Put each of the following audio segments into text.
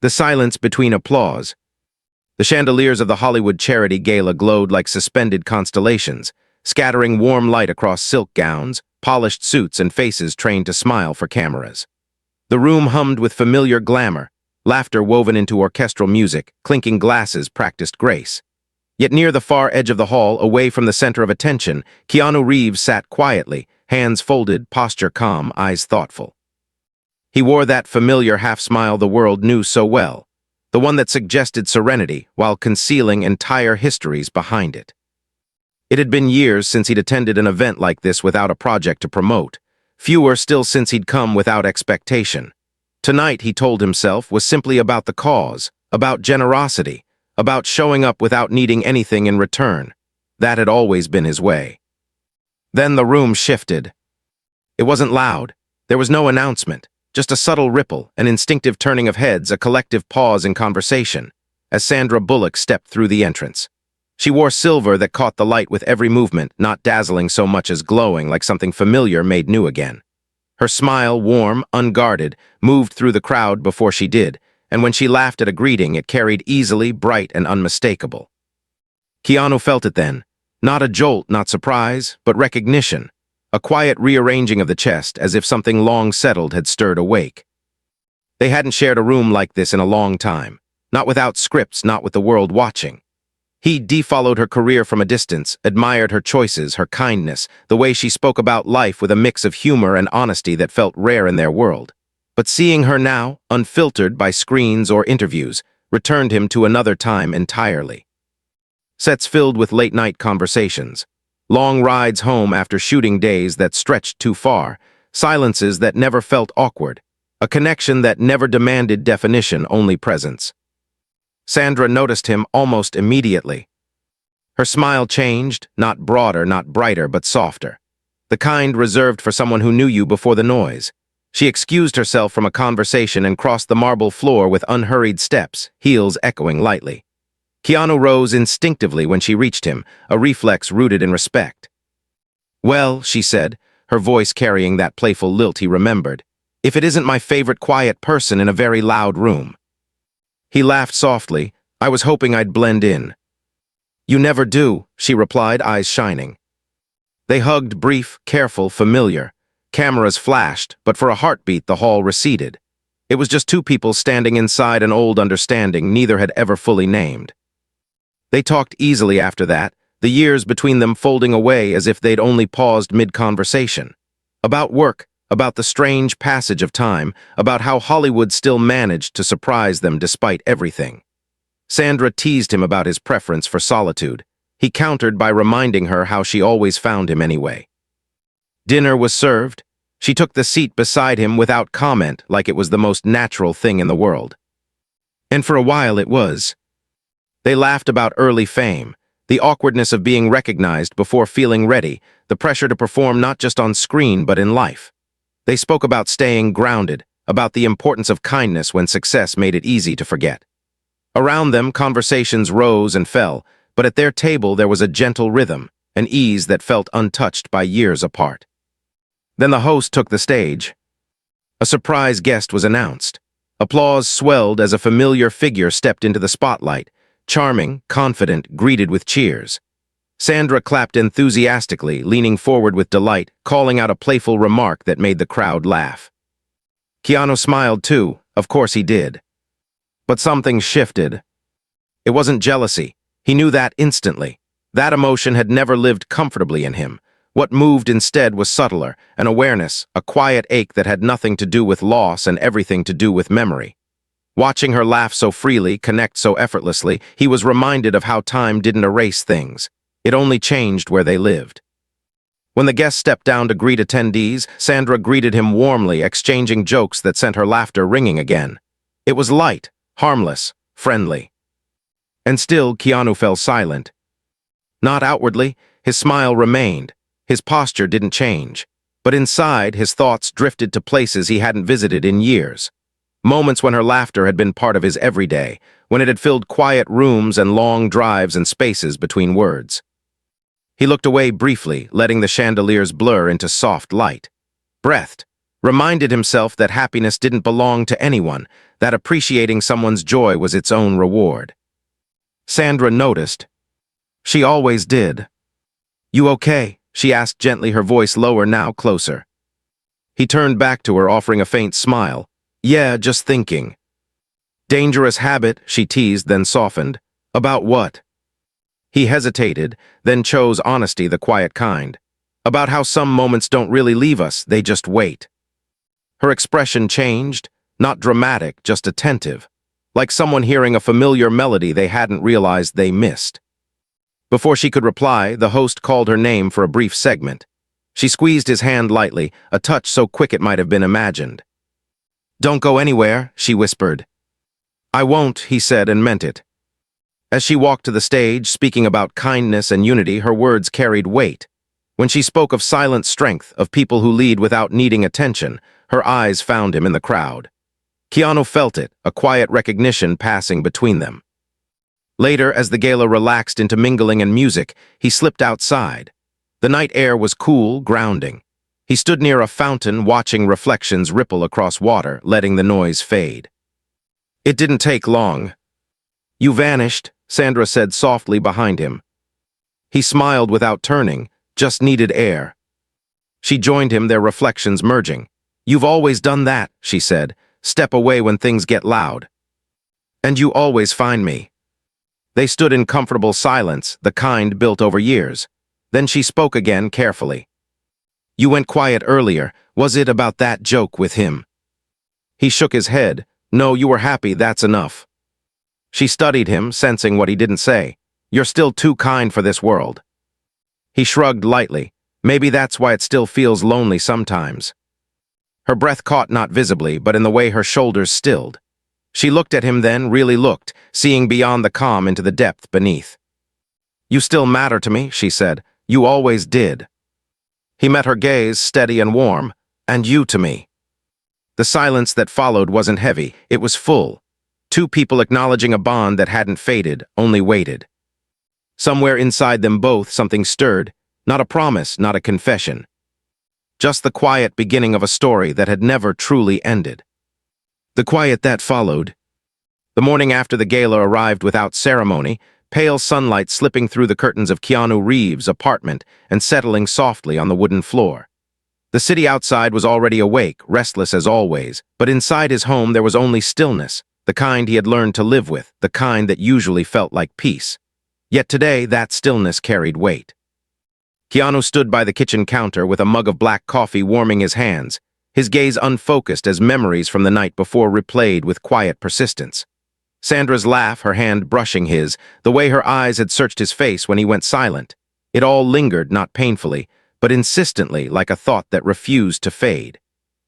The silence between applause. The chandeliers of the Hollywood charity gala glowed like suspended constellations, scattering warm light across silk gowns, polished suits, and faces trained to smile for cameras. The room hummed with familiar glamour, laughter woven into orchestral music, clinking glasses practiced grace. Yet near the far edge of the hall, away from the center of attention, Keanu Reeves sat quietly, hands folded, posture calm, eyes thoughtful. He wore that familiar half-smile the world knew so well, the one that suggested serenity while concealing entire histories behind it. It had been years since he'd attended an event like this without a project to promote, fewer still since he'd come without expectation. Tonight, he told himself, was simply about the cause, about generosity, about showing up without needing anything in return. That had always been his way. Then the room shifted. It wasn't loud. There was no announcement, just a subtle ripple, an instinctive turning of heads, a collective pause in conversation, as Sandra Bullock stepped through the entrance. She wore silver that caught the light with every movement, not dazzling so much as glowing like something familiar made new again. Her smile, warm, unguarded, moved through the crowd before she did, and when she laughed at a greeting, it carried easily, bright, and unmistakable. Keanu felt it then. Not a jolt, not surprise, but recognition. A quiet rearranging of the chest, as if something long settled had stirred awake. They hadn't shared a room like this in a long time. Not without scripts, not with the world watching. He followed her career from a distance, admired her choices, her kindness, the way she spoke about life with a mix of humor and honesty that felt rare in their world. But seeing her now, unfiltered by screens or interviews, returned him to another time entirely. Sets filled with late-night conversations, long rides home after shooting days that stretched too far, silences that never felt awkward, a connection that never demanded definition, only presence. Sandra noticed him almost immediately. Her smile changed, not broader, not brighter, but softer. The kind reserved for someone who knew you before the noise. She excused herself from a conversation and crossed the marble floor with unhurried steps, heels echoing lightly. Keanu rose instinctively when she reached him, a reflex rooted in respect. "Well," she said, her voice carrying that playful lilt he remembered, "if it isn't my favorite quiet person in a very loud room." He laughed softly. "I was hoping I'd blend in." "You never do," she replied, eyes shining. They hugged, brief, careful, familiar. Cameras flashed, but for a heartbeat the hall receded. It was just two people standing inside an old understanding neither had ever fully named. They talked easily after that, the years between them folding away as if they'd only paused mid-conversation. About work, about the strange passage of time, about how Hollywood still managed to surprise them despite everything. Sandra teased him about his preference for solitude. He countered by reminding her how she always found him anyway. Dinner was served. She took the seat beside him without comment, like it was the most natural thing in the world. And for a while it was. They laughed about early fame, the awkwardness of being recognized before feeling ready, the pressure to perform not just on screen but in life. They spoke about staying grounded, about the importance of kindness when success made it easy to forget. Around them, conversations rose and fell, but at their table there was a gentle rhythm, an ease that felt untouched by years apart. Then the host took the stage. A surprise guest was announced. Applause swelled as a familiar figure stepped into the spotlight, charming, confident, greeted with cheers. Sandra clapped enthusiastically, leaning forward with delight, calling out a playful remark that made the crowd laugh. Keanu smiled too, of course he did. But something shifted. It wasn't jealousy. He knew that instantly. That emotion had never lived comfortably in him. What moved instead was subtler, an awareness, a quiet ache that had nothing to do with loss and everything to do with memory. Watching her laugh so freely, connect so effortlessly, he was reminded of how time didn't erase things. It only changed where they lived. When the guest stepped down to greet attendees, Sandra greeted him warmly, exchanging jokes that sent her laughter ringing again. It was light, harmless, friendly. And still, Keanu fell silent. Not outwardly, his smile remained. His posture didn't change. But inside, his thoughts drifted to places he hadn't visited in years. Moments when her laughter had been part of his everyday, when it had filled quiet rooms and long drives and spaces between words. He looked away briefly, letting the chandeliers blur into soft light. Breathed, reminded himself that happiness didn't belong to anyone, that appreciating someone's joy was its own reward. Sandra noticed. She always did. "You okay?" she asked gently, her voice lower now, closer. He turned back to her, offering a faint smile. "Yeah, just thinking." "Dangerous habit," she teased, then softened. "About what?" He hesitated, then chose honesty, the quiet kind. "About how some moments don't really leave us, they just wait." Her expression changed, not dramatic, just attentive, like someone hearing a familiar melody they hadn't realized they missed. Before she could reply, the host called her name for a brief segment. She squeezed his hand lightly, a touch so quick it might have been imagined. "Don't go anywhere," she whispered. "I won't," he said, and meant it. As she walked to the stage, speaking about kindness and unity, her words carried weight. When she spoke of silent strength, of people who lead without needing attention, her eyes found him in the crowd. Keanu felt it, a quiet recognition passing between them. Later, as the gala relaxed into mingling and music, he slipped outside. The night air was cool, grounding. He stood near a fountain, watching reflections ripple across water, letting the noise fade. It didn't take long. "You vanished," Sandra said softly behind him. He smiled without turning, just needed air. She joined him, their reflections merging. "You've always done that," she said. "Step away when things get loud. And you always find me." They stood in comfortable silence, the kind built over years. Then she spoke again, carefully. "You went quiet earlier. Was it about that joke with him?" He shook his head. "No, you were happy, that's enough." She studied him, sensing what he didn't say. "You're still too kind for this world." He shrugged lightly. "Maybe that's why it still feels lonely sometimes." Her breath caught not visibly, but in the way her shoulders stilled. She looked at him then, really looked, seeing beyond the calm into the depth beneath. "You still matter to me," she said. "You always did." He met her gaze, steady and warm. "And you to me." The silence that followed wasn't heavy, it was full. Two people acknowledging a bond that hadn't faded, only waited. Somewhere inside them both, something stirred, not a promise, not a confession. Just the quiet beginning of a story that had never truly ended. The quiet that followed. The morning after the gala arrived without ceremony, pale sunlight slipping through the curtains of Keanu Reeves' apartment and settling softly on the wooden floor. The city outside was already awake, restless as always, but inside his home there was only stillness, the kind he had learned to live with, the kind that usually felt like peace. Yet today, that stillness carried weight. Keanu stood by the kitchen counter with a mug of black coffee warming his hands, his gaze unfocused as memories from the night before replayed with quiet persistence. Sandra's laugh, her hand brushing his, the way her eyes had searched his face when he went silent. It all lingered, not painfully, but insistently, like a thought that refused to fade.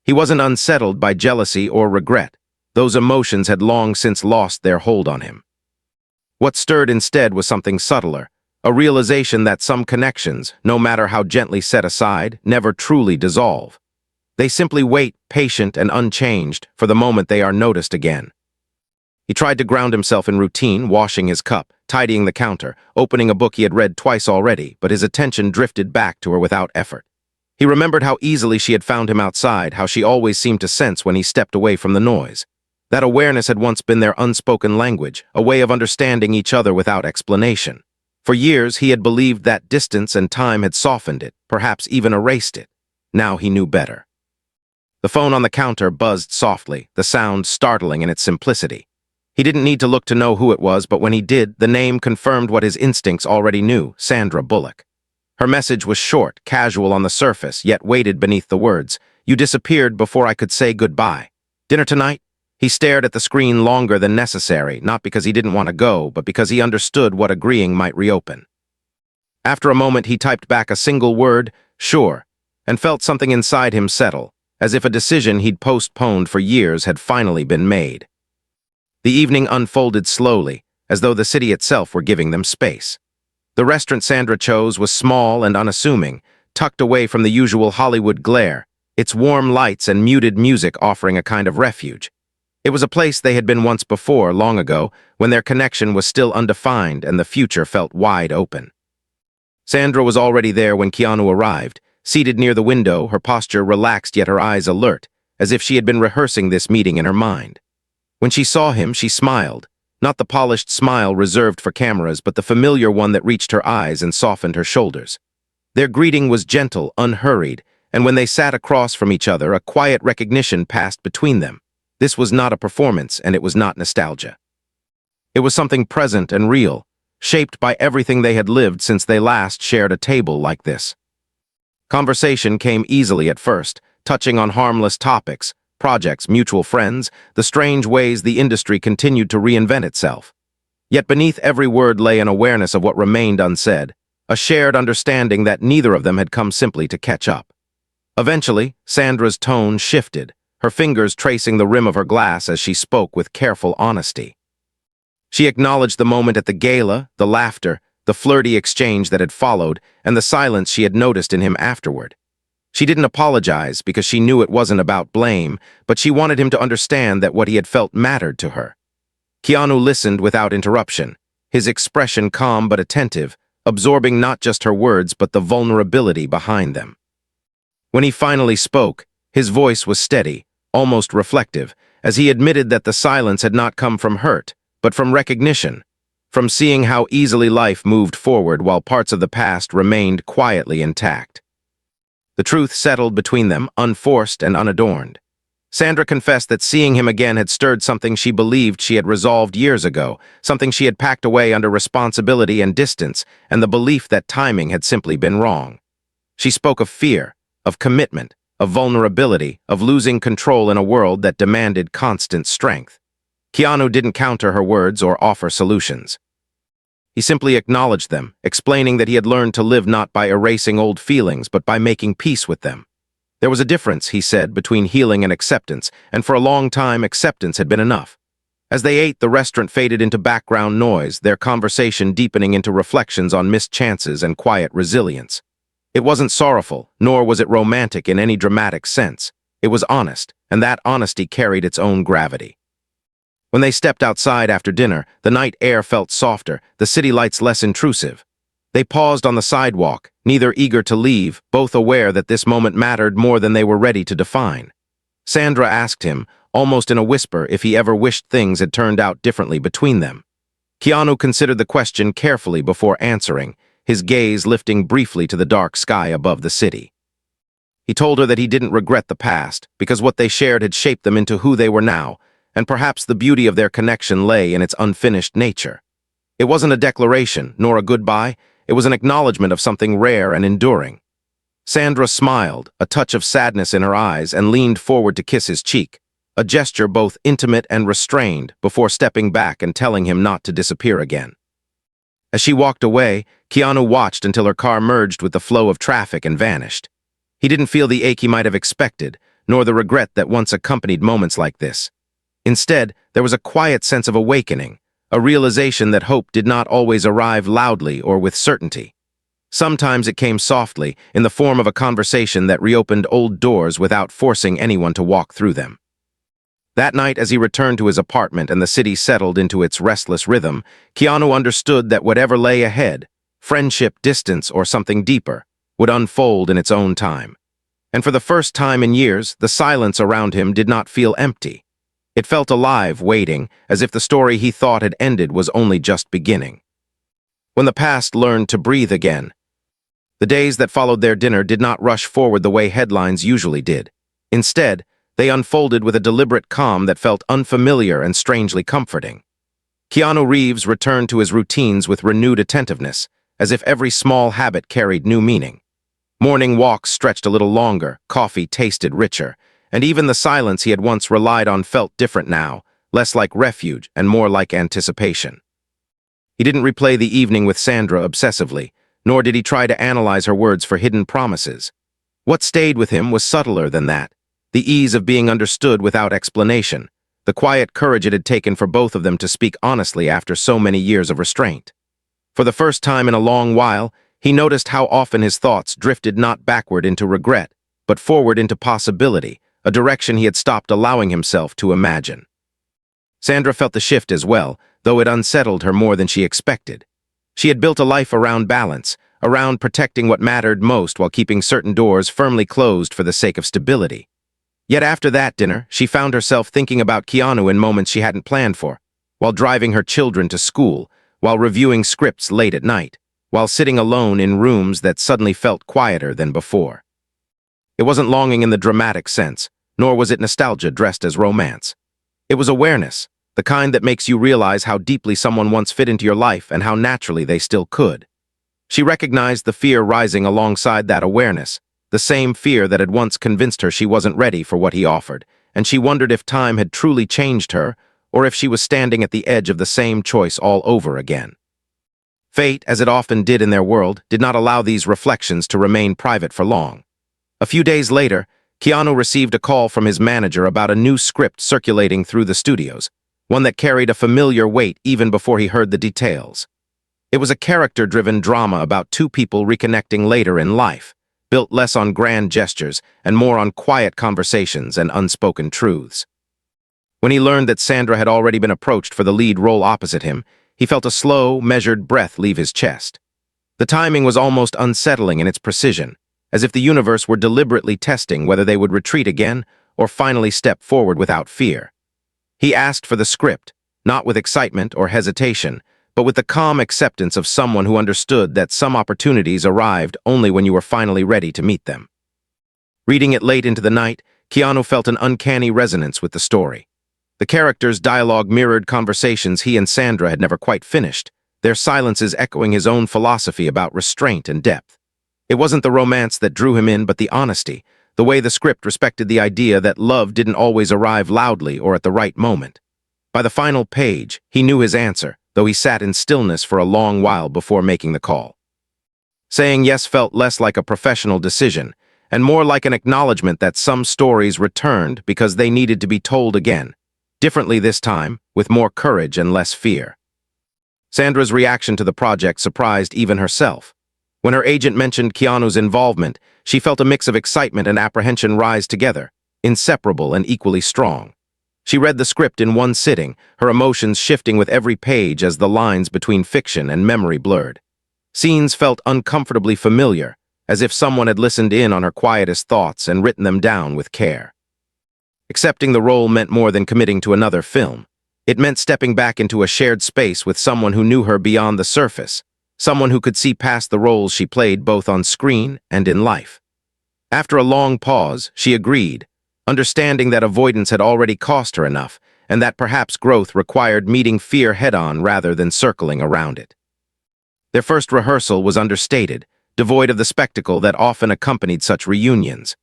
He wasn't unsettled by jealousy or regret. Those emotions had long since lost their hold on him. What stirred instead was something subtler, a realization that some connections, no matter how gently set aside, never truly dissolve. They simply wait, patient and unchanged, for the moment they are noticed again. He tried to ground himself in routine, washing his cup, tidying the counter, opening a book he had read twice already, but his attention drifted back to her without effort. He remembered how easily she had found him outside, how she always seemed to sense when he stepped away from the noise. That awareness had once been their unspoken language, a way of understanding each other without explanation. For years, he had believed that distance and time had softened it, perhaps even erased it. Now he knew better. The phone on the counter buzzed softly, the sound startling in its simplicity. He didn't need to look to know who it was, but when he did, the name confirmed what his instincts already knew: Sandra Bullock. Her message was short, casual on the surface, yet weighted beneath the words. "You disappeared before I could say goodbye. Dinner tonight?" He stared at the screen longer than necessary, not because he didn't want to go, but because he understood what agreeing might reopen. After a moment, he typed back a single word, "Sure," and felt something inside him settle, as if a decision he'd postponed for years had finally been made. The evening unfolded slowly, as though the city itself were giving them space. The restaurant Sandra chose was small and unassuming, tucked away from the usual Hollywood glare, its warm lights and muted music offering a kind of refuge. It was a place they had been once before, long ago, when their connection was still undefined and the future felt wide open. Sandra was already there when Keanu arrived, Seated near the window, her posture relaxed yet her eyes alert, as if she had been rehearsing this meeting in her mind. When she saw him, she smiled, not the polished smile reserved for cameras, but the familiar one that reached her eyes and softened her shoulders. Their greeting was gentle, unhurried, and when they sat across from each other, a quiet recognition passed between them. This was not a performance, and it was not nostalgia. It was something present and real, shaped by everything they had lived since they last shared a table like this. Conversation came easily at first, touching on harmless topics, projects, mutual friends, the strange ways the industry continued to reinvent itself. Yet beneath every word lay an awareness of what remained unsaid, a shared understanding that neither of them had come simply to catch up. Eventually, Sandra's tone shifted, her fingers tracing the rim of her glass as she spoke with careful honesty. She acknowledged the moment at the gala, the laughter, the flirty exchange that had followed, and the silence she had noticed in him afterward. She didn't apologize because she knew it wasn't about blame, but she wanted him to understand that what he had felt mattered to her. Keanu listened without interruption, his expression calm but attentive, absorbing not just her words but the vulnerability behind them. When he finally spoke, his voice was steady, almost reflective, as he admitted that the silence had not come from hurt, but from recognition, from seeing how easily life moved forward while parts of the past remained quietly intact. The truth settled between them, unforced and unadorned. Sandra confessed that seeing him again had stirred something she believed she had resolved years ago, something she had packed away under responsibility and distance, and the belief that timing had simply been wrong. She spoke of fear, of commitment, of vulnerability, of losing control in a world that demanded constant strength. Keanu didn't counter her words or offer solutions. He simply acknowledged them, explaining that he had learned to live not by erasing old feelings, but by making peace with them. There was a difference, he said, between healing and acceptance, and for a long time acceptance had been enough. As they ate, the restaurant faded into background noise, their conversation deepening into reflections on missed chances and quiet resilience. It wasn't sorrowful, nor was it romantic in any dramatic sense. It was honest, and that honesty carried its own gravity. When they stepped outside after dinner, the night air felt softer, the city lights less intrusive. They paused on the sidewalk, neither eager to leave, both aware that this moment mattered more than they were ready to define. Sandra asked him, almost in a whisper, if he ever wished things had turned out differently between them. Keanu considered the question carefully before answering, his gaze lifting briefly to the dark sky above the city. He told her that he didn't regret the past, because what they shared had shaped them into who they were now, and perhaps the beauty of their connection lay in its unfinished nature. It wasn't a declaration, nor a goodbye, it was an acknowledgement of something rare and enduring. Sandra smiled, a touch of sadness in her eyes, and leaned forward to kiss his cheek, a gesture both intimate and restrained, before stepping back and telling him not to disappear again. As she walked away, Keanu watched until her car merged with the flow of traffic and vanished. He didn't feel the ache he might have expected, nor the regret that once accompanied moments like this. Instead, there was a quiet sense of awakening, a realization that hope did not always arrive loudly or with certainty. Sometimes it came softly, in the form of a conversation that reopened old doors without forcing anyone to walk through them. That night, as he returned to his apartment and the city settled into its restless rhythm, Keanu understood that whatever lay ahead, friendship, distance, or something deeper, would unfold in its own time. And for the first time in years, the silence around him did not feel empty. It felt alive, waiting, as if the story he thought had ended was only just beginning. When the past learned to breathe again, the days that followed their dinner did not rush forward the way headlines usually did. Instead, they unfolded with a deliberate calm that felt unfamiliar and strangely comforting. Keanu Reeves returned to his routines with renewed attentiveness, as if every small habit carried new meaning. Morning walks stretched a little longer, coffee tasted richer, and even the silence he had once relied on felt different now, less like refuge and more like anticipation. He didn't replay the evening with Sandra obsessively, nor did he try to analyze her words for hidden promises. What stayed with him was subtler than that, the ease of being understood without explanation, the quiet courage it had taken for both of them to speak honestly after so many years of restraint. For the first time in a long while, he noticed how often his thoughts drifted not backward into regret, but forward into possibility, a direction he had stopped allowing himself to imagine. Sandra felt the shift as well, though it unsettled her more than she expected. She had built a life around balance, around protecting what mattered most while keeping certain doors firmly closed for the sake of stability. Yet after that dinner, she found herself thinking about Keanu in moments she hadn't planned for, while driving her children to school, while reviewing scripts late at night, while sitting alone in rooms that suddenly felt quieter than before. It wasn't longing in the dramatic sense, nor was it nostalgia dressed as romance. It was awareness, the kind that makes you realize how deeply someone once fit into your life and how naturally they still could. She recognized the fear rising alongside that awareness, the same fear that had once convinced her she wasn't ready for what he offered, and she wondered if time had truly changed her, or if she was standing at the edge of the same choice all over again. Fate, as it often did in their world, did not allow these reflections to remain private for long. A few days later, Keanu received a call from his manager about a new script circulating through the studios, one that carried a familiar weight even before he heard the details. It was a character-driven drama about two people reconnecting later in life, built less on grand gestures and more on quiet conversations and unspoken truths. When he learned that Sandra had already been approached for the lead role opposite him, he felt a slow, measured breath leave his chest. The timing was almost unsettling in its precision, as if the universe were deliberately testing whether they would retreat again or finally step forward without fear. He asked for the script, not with excitement or hesitation, but with the calm acceptance of someone who understood that some opportunities arrived only when you were finally ready to meet them. Reading it late into the night, Keanu felt an uncanny resonance with the story. The characters' dialogue mirrored conversations he and Sandra had never quite finished, their silences echoing his own philosophy about restraint and depth. It wasn't the romance that drew him in, but the honesty, the way the script respected the idea that love didn't always arrive loudly or at the right moment. By the final page, he knew his answer, though he sat in stillness for a long while before making the call. Saying yes felt less like a professional decision, and more like an acknowledgement that some stories returned because they needed to be told again, differently this time, with more courage and less fear. Sandra's reaction to the project surprised even herself. When her agent mentioned Keanu's involvement, she felt a mix of excitement and apprehension rise together, inseparable and equally strong. She read the script in one sitting, her emotions shifting with every page as the lines between fiction and memory blurred. Scenes felt uncomfortably familiar, as if someone had listened in on her quietest thoughts and written them down with care. Accepting the role meant more than committing to another film. It meant stepping back into a shared space with someone who knew her beyond the surface, someone who could see past the roles she played both on screen and in life. After a long pause, she agreed, understanding that avoidance had already cost her enough, and that perhaps growth required meeting fear head-on rather than circling around it. Their first rehearsal was understated, devoid of the spectacle that often accompanied such reunions.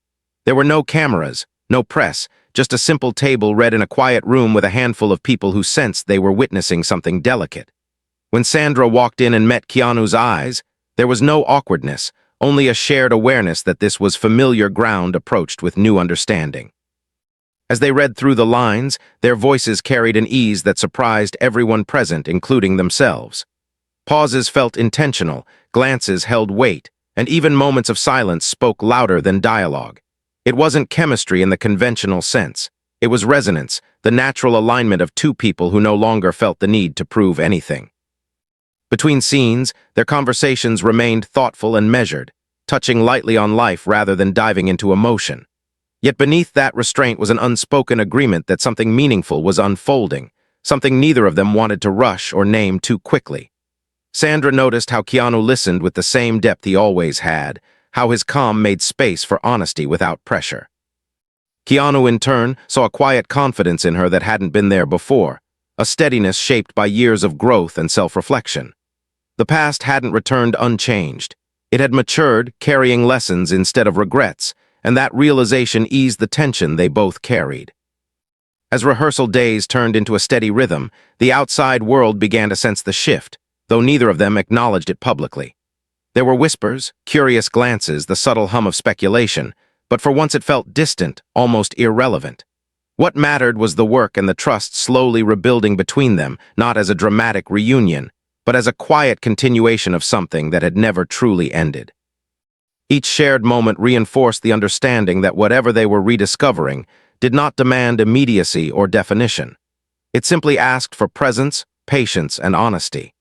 There were no cameras, no press, just a simple table read in a quiet room with a handful of people who sensed they were witnessing something delicate. When Sandra walked in and met Keanu's eyes, there was no awkwardness, only a shared awareness that this was familiar ground approached with new understanding. As they read through the lines, their voices carried an ease that surprised everyone present, including themselves. Pauses felt intentional, glances held weight, and even moments of silence spoke louder than dialogue. It wasn't chemistry in the conventional sense. It was resonance, the natural alignment of two people who no longer felt the need to prove anything. Between scenes, their conversations remained thoughtful and measured, touching lightly on life rather than diving into emotion. Yet beneath that restraint was an unspoken agreement that something meaningful was unfolding, something neither of them wanted to rush or name too quickly. Sandra noticed how Keanu listened with the same depth he always had, how his calm made space for honesty without pressure. Keanu, in turn, saw a quiet confidence in her that hadn't been there before, a steadiness shaped by years of growth and self-reflection. The past hadn't returned unchanged. It had matured, carrying lessons instead of regrets, and that realization eased the tension they both carried. As rehearsal days turned into a steady rhythm, the outside world began to sense the shift, though neither of them acknowledged it publicly. There were whispers, curious glances, the subtle hum of speculation, but for once it felt distant, almost irrelevant. What mattered was the work and the trust slowly rebuilding between them, not as a dramatic reunion, but as a quiet continuation of something that had never truly ended. Each shared moment reinforced the understanding that whatever they were rediscovering did not demand immediacy or definition. It simply asked for presence, patience, and honesty.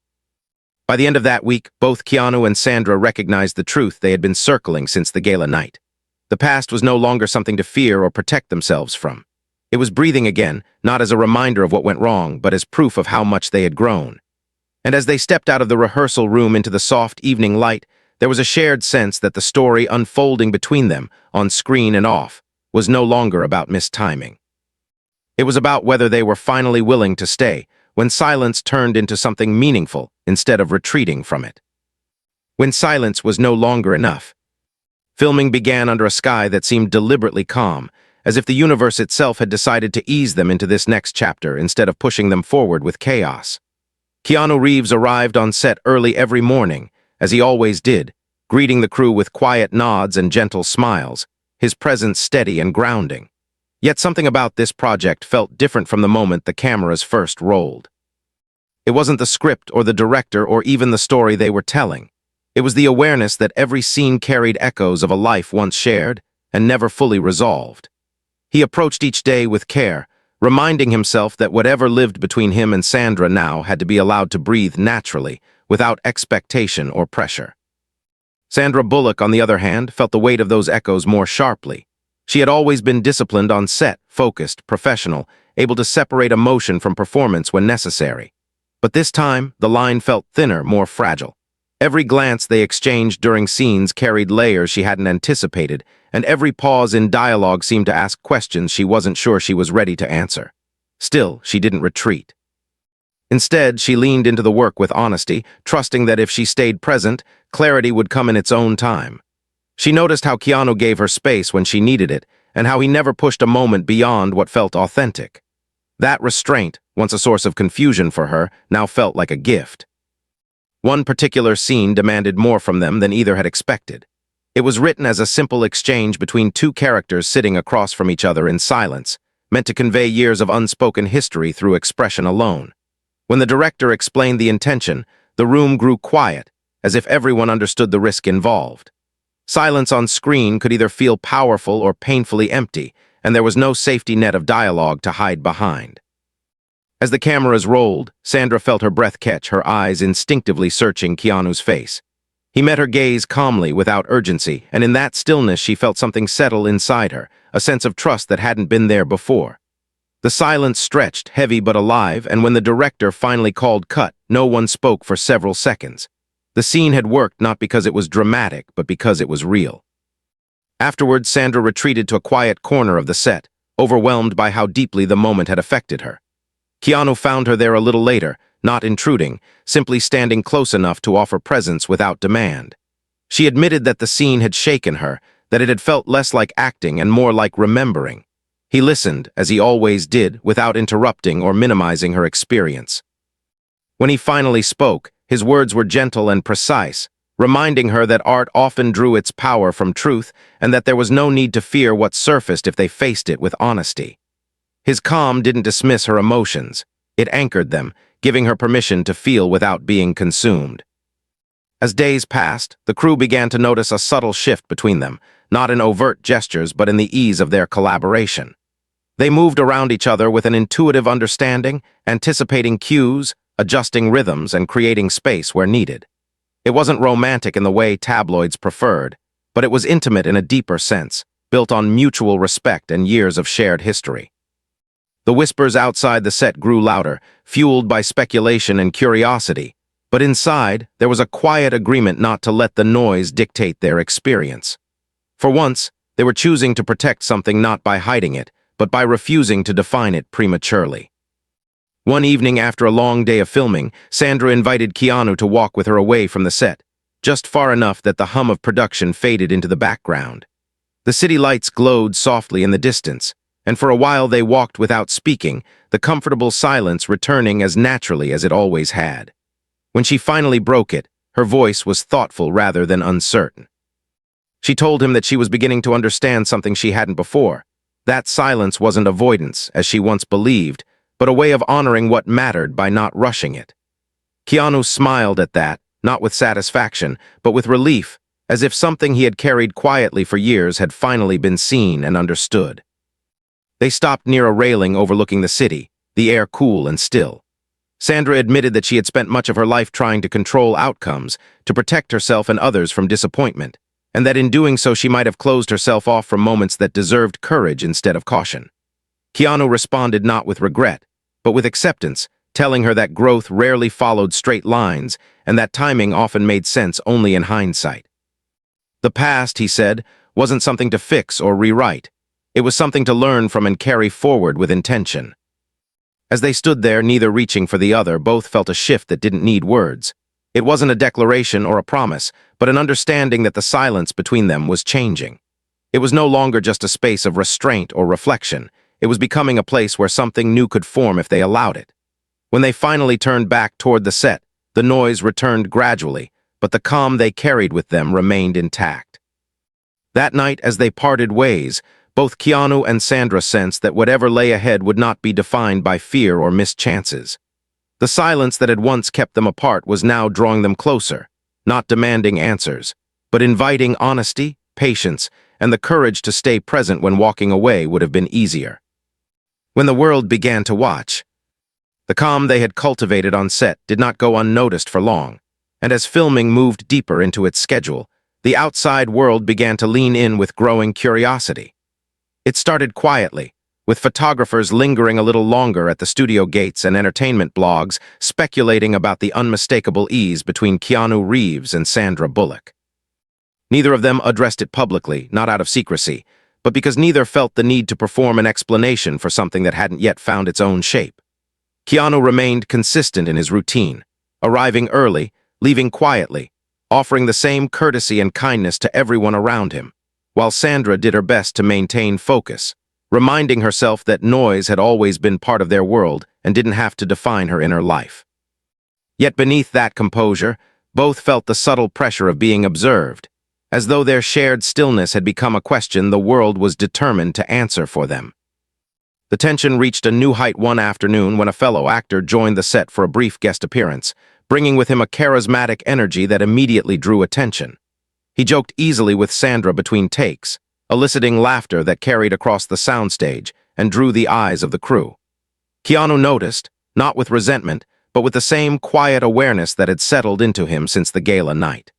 By the end of that week, both Keanu and Sandra recognized the truth they had been circling since the gala night. The past was no longer something to fear or protect themselves from. It was breathing again, not as a reminder of what went wrong, but as proof of how much they had grown. And as they stepped out of the rehearsal room into the soft evening light, there was a shared sense that the story unfolding between them, on screen and off, was no longer about mistiming. It was about whether they were finally willing to stay, when silence turned into something meaningful instead of retreating from it. When silence was no longer enough. Filming began under a sky that seemed deliberately calm, as if the universe itself had decided to ease them into this next chapter instead of pushing them forward with chaos. Keanu Reeves arrived on set early every morning, as he always did, greeting the crew with quiet nods and gentle smiles, his presence steady and grounding. Yet something about this project felt different from the moment the cameras first rolled. It wasn't the script or the director or even the story they were telling. It was the awareness that every scene carried echoes of a life once shared and never fully resolved. He approached each day with care, reminding himself that whatever lived between him and Sandra now had to be allowed to breathe naturally, without expectation or pressure. Sandra Bullock, on the other hand, felt the weight of those echoes more sharply. She had always been disciplined on set, focused, professional, able to separate emotion from performance when necessary. But this time, the line felt thinner, more fragile. Every glance they exchanged during scenes carried layers she hadn't anticipated, and every pause in dialogue seemed to ask questions she wasn't sure she was ready to answer. Still, she didn't retreat. Instead, she leaned into the work with honesty, trusting that if she stayed present, clarity would come in its own time. She noticed how Keanu gave her space when she needed it, and how he never pushed a moment beyond what felt authentic. That restraint, once a source of confusion for her, now felt like a gift. One particular scene demanded more from them than either had expected. It was written as a simple exchange between two characters sitting across from each other in silence, meant to convey years of unspoken history through expression alone. When the director explained the intention, the room grew quiet, as if everyone understood the risk involved. Silence on screen could either feel powerful or painfully empty, and there was no safety net of dialogue to hide behind. As the cameras rolled, Sandra felt her breath catch, her eyes instinctively searching Keanu's face. He met her gaze calmly, without urgency, and in that stillness she felt something settle inside her, a sense of trust that hadn't been there before. The silence stretched, heavy but alive, and when the director finally called cut, no one spoke for several seconds. The scene had worked not because it was dramatic, but because it was real. Afterwards, Sandra retreated to a quiet corner of the set, overwhelmed by how deeply the moment had affected her. Keanu found her there a little later, not intruding, simply standing close enough to offer presence without demand. She admitted that the scene had shaken her, that it had felt less like acting and more like remembering. He listened, as he always did, without interrupting or minimizing her experience. When he finally spoke, his words were gentle and precise, reminding her that art often drew its power from truth and that there was no need to fear what surfaced if they faced it with honesty. His calm didn't dismiss her emotions. It anchored them, giving her permission to feel without being consumed. As days passed, the crew began to notice a subtle shift between them, not in overt gestures but in the ease of their collaboration. They moved around each other with an intuitive understanding, anticipating cues, adjusting rhythms, and creating space where needed. It wasn't romantic in the way tabloids preferred, but it was intimate in a deeper sense, built on mutual respect and years of shared history. The whispers outside the set grew louder, fueled by speculation and curiosity, but inside, there was a quiet agreement not to let the noise dictate their experience. For once, they were choosing to protect something not by hiding it, but by refusing to define it prematurely. One evening after a long day of filming, Sandra invited Keanu to walk with her away from the set, just far enough that the hum of production faded into the background. The city lights glowed softly in the distance, and for a while they walked without speaking, the comfortable silence returning as naturally as it always had. When she finally broke it, her voice was thoughtful rather than uncertain. She told him that she was beginning to understand something she hadn't before. That silence wasn't avoidance, as she once believed, but a way of honoring what mattered by not rushing it. Keanu smiled at that, not with satisfaction, but with relief, as if something he had carried quietly for years had finally been seen and understood. They stopped near a railing overlooking the city, the air cool and still. Sandra admitted that she had spent much of her life trying to control outcomes, to protect herself and others from disappointment, and that in doing so she might have closed herself off from moments that deserved courage instead of caution. Keanu responded not with regret, but with acceptance, telling her that growth rarely followed straight lines and that timing often made sense only in hindsight. The past, he said, wasn't something to fix or rewrite. It was something to learn from and carry forward with intention. As they stood there, neither reaching for the other, both felt a shift that didn't need words. It wasn't a declaration or a promise, but an understanding that the silence between them was changing. It was no longer just a space of restraint or reflection. It was becoming a place where something new could form if they allowed it. When they finally turned back toward the set, the noise returned gradually, but the calm they carried with them remained intact. That night, as they parted ways, both Keanu and Sandra sensed that whatever lay ahead would not be defined by fear or missed chances. The silence that had once kept them apart was now drawing them closer, not demanding answers, but inviting honesty, patience, and the courage to stay present when walking away would have been easier. When the world began to watch, the calm they had cultivated on set did not go unnoticed for long, and as filming moved deeper into its schedule, the outside world began to lean in with growing curiosity. It started quietly, with photographers lingering a little longer at the studio gates and entertainment blogs speculating about the unmistakable ease between Keanu Reeves and Sandra Bullock. Neither of them addressed it publicly, not out of secrecy, but because neither felt the need to perform an explanation for something that hadn't yet found its own shape. Keanu remained consistent in his routine, arriving early, leaving quietly, offering the same courtesy and kindness to everyone around him, while Sandra did her best to maintain focus, reminding herself that noise had always been part of their world and didn't have to define her inner life. Yet beneath that composure, both felt the subtle pressure of being observed, as though their shared stillness had become a question the world was determined to answer for them. The tension reached a new height one afternoon when a fellow actor joined the set for a brief guest appearance, bringing with him a charismatic energy that immediately drew attention. He joked easily with Sandra between takes, eliciting laughter that carried across the soundstage and drew the eyes of the crew. Keanu noticed, not with resentment, but with the same quiet awareness that had settled into him since the gala night.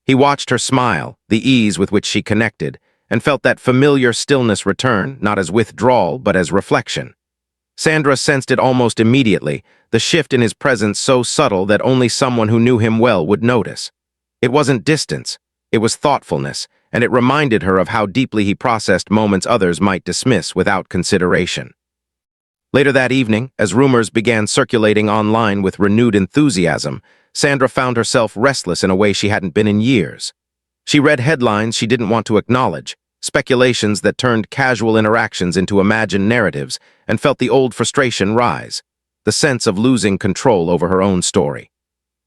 He watched her smile, the ease with which she connected, and felt that familiar stillness return, not as withdrawal, but as reflection. Sandra sensed it almost immediately, the shift in his presence so subtle that only someone who knew him well would notice. It wasn't distance, it was thoughtfulness, and it reminded her of how deeply he processed moments others might dismiss without consideration. Later that evening, as rumors began circulating online with renewed enthusiasm, Sandra found herself restless in a way she hadn't been in years. She read headlines she didn't want to acknowledge, speculations that turned casual interactions into imagined narratives, and felt the old frustration rise, the sense of losing control over her own story.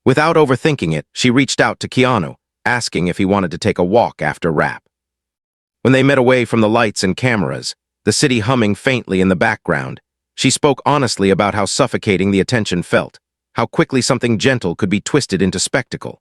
Without overthinking it, she reached out to Keanu, asking if he wanted to take a walk after wrap. When they met away from the lights and cameras, the city humming faintly in the background, she spoke honestly about how suffocating the attention felt, how quickly something gentle could be twisted into spectacle.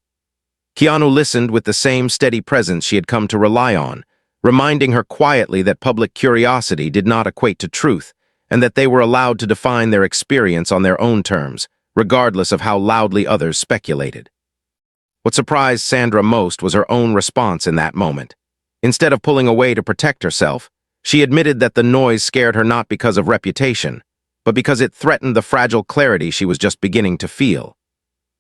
Keanu listened with the same steady presence she had come to rely on, reminding her quietly that public curiosity did not equate to truth, and that they were allowed to define their experience on their own terms, regardless of how loudly others speculated. What surprised Sandra most was her own response in that moment. Instead of pulling away to protect herself, she admitted that the noise scared her not because of reputation, but because it threatened the fragile clarity she was just beginning to feel.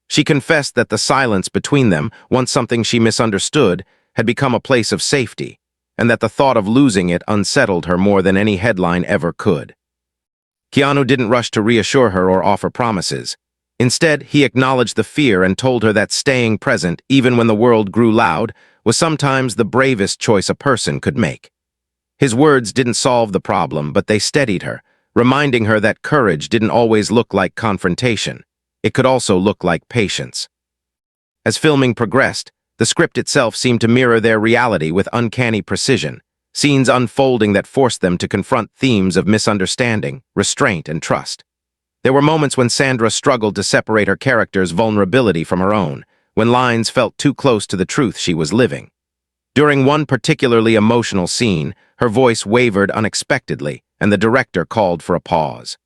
She confessed that the silence between them, once something she misunderstood, had become a place of safety, and that the thought of losing it unsettled her more than any headline ever could. Keanu didn't rush to reassure her or offer promises. Instead, he acknowledged the fear and told her that staying present, even when the world grew loud, was sometimes the bravest choice a person could make. His words didn't solve the problem, but they steadied her, reminding her that courage didn't always look like confrontation. It could also look like patience. As filming progressed, the script itself seemed to mirror their reality with uncanny precision, scenes unfolding that forced them to confront themes of misunderstanding, restraint, and trust. There were moments when Sandra struggled to separate her character's vulnerability from her own, when lines felt too close to the truth she was living. During one particularly emotional scene, her voice wavered unexpectedly, and the director called for a pause.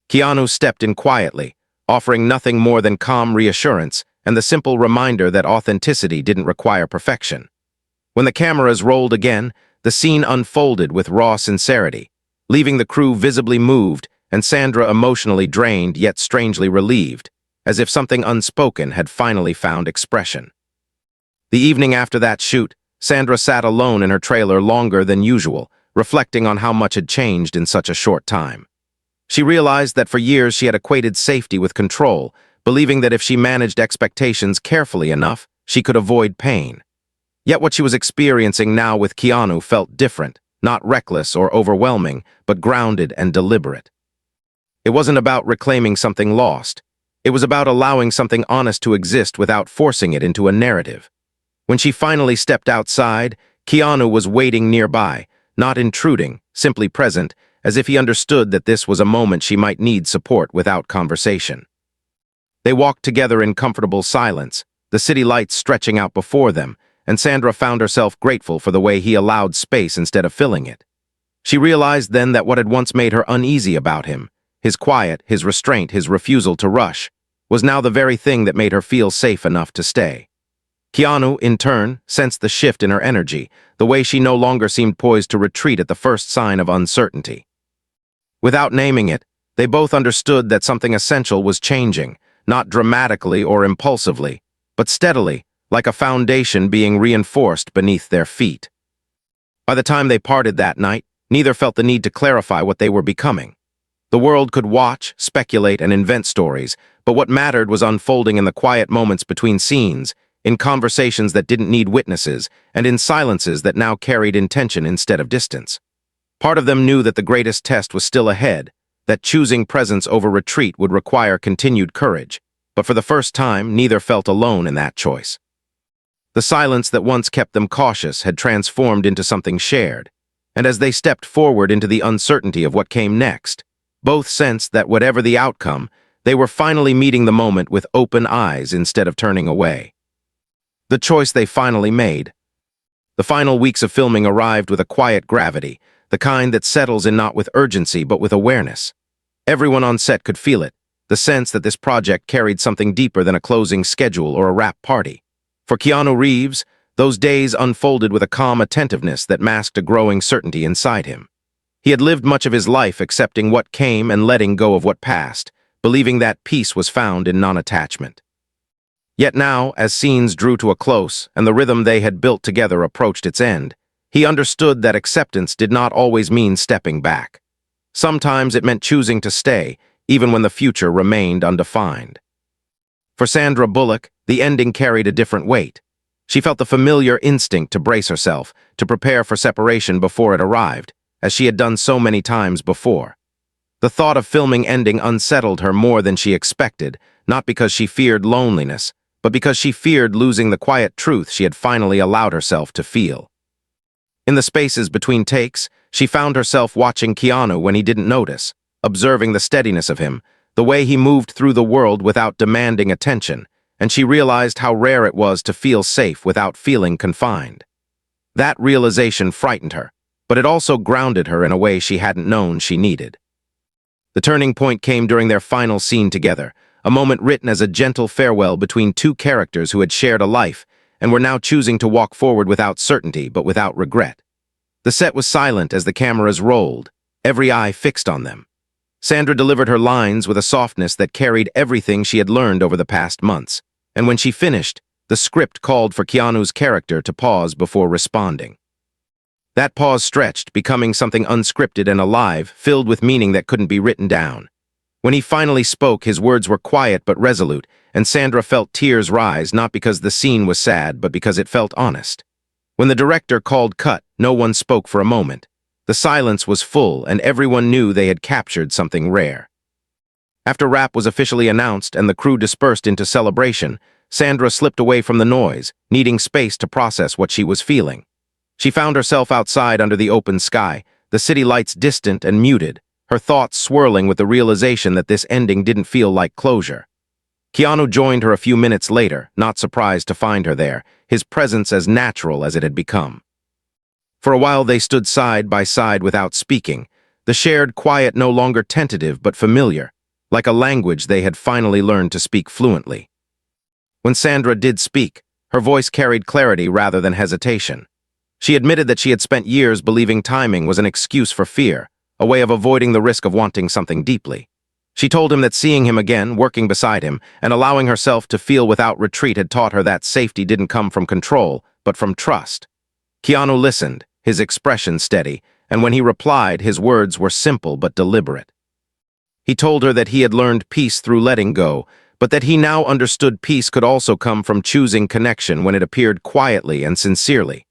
Keanu stepped in quietly, offering nothing more than calm reassurance and the simple reminder that authenticity didn't require perfection. When the cameras rolled again, the scene unfolded with raw sincerity, leaving the crew visibly moved and Sandra emotionally drained yet strangely relieved, as if something unspoken had finally found expression. The evening after that shoot, Sandra sat alone in her trailer longer than usual, reflecting on how much had changed in such a short time. She realized that for years she had equated safety with control, believing that if she managed expectations carefully enough, she could avoid pain. Yet what she was experiencing now with Keanu felt different, not reckless or overwhelming, but grounded and deliberate. It wasn't about reclaiming something lost. It was about allowing something honest to exist without forcing it into a narrative. When she finally stepped outside, Keanu was waiting nearby, not intruding, simply present, as if he understood that this was a moment she might need support without conversation. They walked together in comfortable silence, the city lights stretching out before them, and Sandra found herself grateful for the way he allowed space instead of filling it. She realized then that what had once made her uneasy about him, his quiet, his restraint, his refusal to rush, was now the very thing that made her feel safe enough to stay. Keanu, in turn, sensed the shift in her energy, the way she no longer seemed poised to retreat at the first sign of uncertainty. Without naming it, they both understood that something essential was changing, not dramatically or impulsively, but steadily, like a foundation being reinforced beneath their feet. By the time they parted that night, neither felt the need to clarify what they were becoming. The world could watch, speculate, and invent stories, but what mattered was unfolding in the quiet moments between scenes, in conversations that didn't need witnesses, and in silences that now carried intention instead of distance. Part of them knew that the greatest test was still ahead, that choosing presence over retreat would require continued courage, but for the first time, neither felt alone in that choice. The silence that once kept them cautious had transformed into something shared, and as they stepped forward into the uncertainty of what came next, both sensed that whatever the outcome, they were finally meeting the moment with open eyes instead of turning away. The choice they finally made. The final weeks of filming arrived with a quiet gravity, the kind that settles in not with urgency but with awareness. Everyone on set could feel it, the sense that this project carried something deeper than a closing schedule or a wrap party. For Keanu Reeves, those days unfolded with a calm attentiveness that masked a growing certainty inside him. He had lived much of his life accepting what came and letting go of what passed, believing that peace was found in non-attachment. Yet now, as scenes drew to a close and the rhythm they had built together approached its end, he understood that acceptance did not always mean stepping back. Sometimes it meant choosing to stay, even when the future remained undefined. For Sandra Bullock, the ending carried a different weight. She felt the familiar instinct to brace herself, to prepare for separation before it arrived, as she had done so many times before. The thought of filming ending unsettled her more than she expected, not because she feared loneliness, but because she feared losing the quiet truth she had finally allowed herself to feel. In the spaces between takes, she found herself watching Keanu when he didn't notice, observing the steadiness of him, the way he moved through the world without demanding attention, and she realized how rare it was to feel safe without feeling confined. That realization frightened her, but it also grounded her in a way she hadn't known she needed. The turning point came during their final scene together, a moment written as a gentle farewell between two characters who had shared a life and were now choosing to walk forward without certainty but without regret. The set was silent as the cameras rolled, every eye fixed on them. Sandra delivered her lines with a softness that carried everything she had learned over the past months, and when she finished, the script called for Keanu's character to pause before responding. That pause stretched, becoming something unscripted and alive, filled with meaning that couldn't be written down. When he finally spoke, his words were quiet but resolute, and Sandra felt tears rise not because the scene was sad but because it felt honest. When the director called cut, no one spoke for a moment. The silence was full, and everyone knew they had captured something rare. After wrap was officially announced and the crew dispersed into celebration, Sandra slipped away from the noise, needing space to process what she was feeling. She found herself outside under the open sky, the city lights distant and muted, her thoughts swirling with the realization that this ending didn't feel like closure. Keanu joined her a few minutes later, not surprised to find her there, his presence as natural as it had become. For a while they stood side by side without speaking, the shared quiet no longer tentative but familiar, like a language they had finally learned to speak fluently. When Sandra did speak, her voice carried clarity rather than hesitation. She admitted that she had spent years believing timing was an excuse for fear, a way of avoiding the risk of wanting something deeply. She told him that seeing him again, working beside him, and allowing herself to feel without retreat had taught her that safety didn't come from control, but from trust. Keanu listened, his expression steady, and when he replied, his words were simple but deliberate. He told her that he had learned peace through letting go, but that he now understood peace could also come from choosing connection when it appeared quietly and sincerely.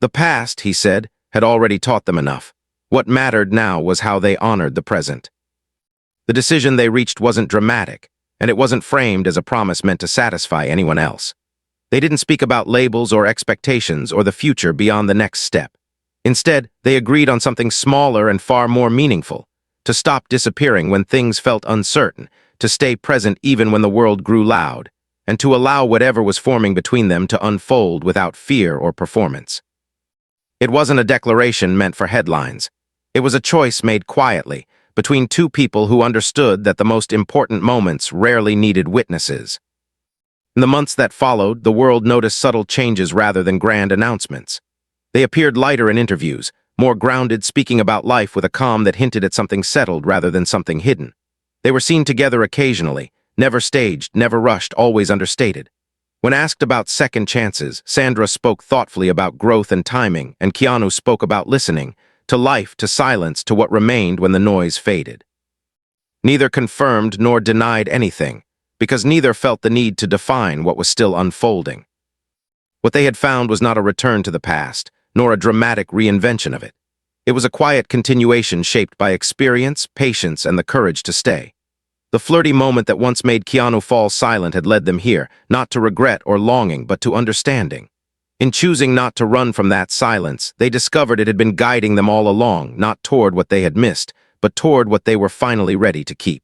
The past, he said, had already taught them enough. What mattered now was how they honored the present. The decision they reached wasn't dramatic, and it wasn't framed as a promise meant to satisfy anyone else. They didn't speak about labels or expectations or the future beyond the next step. Instead, they agreed on something smaller and far more meaningful: to stop disappearing when things felt uncertain, to stay present even when the world grew loud, and to allow whatever was forming between them to unfold without fear or performance. It wasn't a declaration meant for headlines. It was a choice made quietly, between two people who understood that the most important moments rarely needed witnesses. In the months that followed, the world noticed subtle changes rather than grand announcements. They appeared lighter in interviews, more grounded, speaking about life with a calm that hinted at something settled rather than something hidden. They were seen together occasionally, never staged, never rushed, always understated. When asked about second chances, Sandra spoke thoughtfully about growth and timing, and Keanu spoke about listening, to life, to silence, to what remained when the noise faded. Neither confirmed nor denied anything, because neither felt the need to define what was still unfolding. What they had found was not a return to the past, nor a dramatic reinvention of it. It was a quiet continuation shaped by experience, patience, and the courage to stay. The flirty moment that once made Keanu fall silent had led them here, not to regret or longing, but to understanding. In choosing not to run from that silence, they discovered it had been guiding them all along, not toward what they had missed, but toward what they were finally ready to keep.